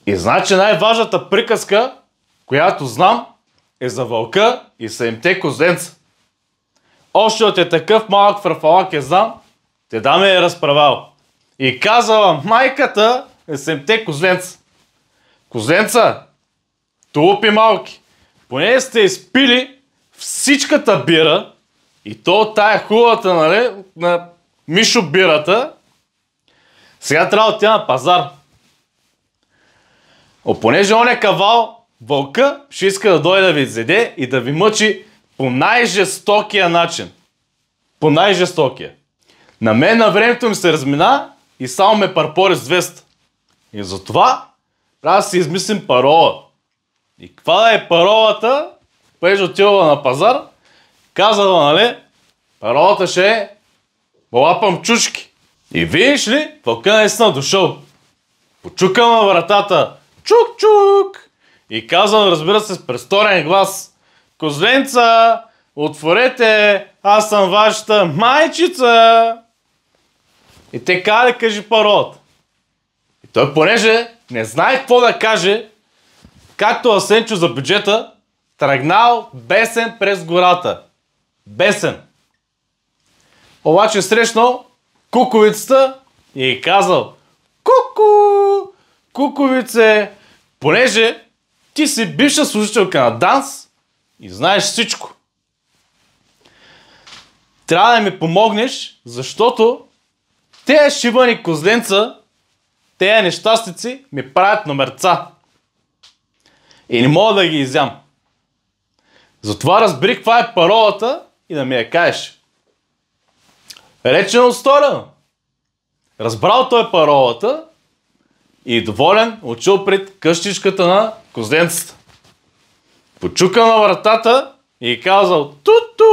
И значи най-важната приказка, която знам, е за вълка и седемте козленца. Още от е такъв малък фрафалак я знам, те да ме е разправал. И казала майката е седемте козленца. Козленца, тулупи малки, поне сте изпили всичката бира, и то от тая хубавата, нали, на Мишо бирата, сега трябва да отида на пазар. Понеже он е кавал, вълка ще иска да дойде да ви изеде и да ви мъчи по най-жестокия начин. По най-жестокия. На мен на времето ми се размина и само ме парпори с 200. И затова трябва да си измислим парола. И каква да е паролата? Понеже отивала на пазар, казала, нали, паролата ще е лапам чушки. И видиш ли, вълка наистина дошъл. Почукал на вратата. Чук-чук! И казал, разбира се, с престорен глас: козленца, отворете, аз съм вашата майчица. И те казали, кажи паролата. И той, понеже не знае какво да каже, както Асенчо за бюджета, тръгнал бесен през гората. Бесен. Обаче срещнал куковицата и казал: ку-ку, куковице, понеже ти си бивша служителка на ДАНС и знаеш всичко. Трябва да ми помогнеш, защото тези шибани козленца, тези нещастници ми правят номерца. И не мога да ги изям. Затова разбери каква е паролата и да ми я кажеш. Речено сторено. Разбрал той паролата и доволен отшъл пред къщичката на козленцата. Почукал на вратата и казал: ту-ту,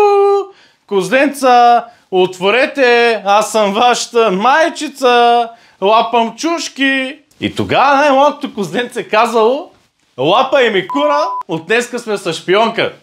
козленца, отворете, аз съм вашата майчица, лапам чушки. И тогава най-малкото козленце казало: лапай ми кура, от днеска сме с шпионка.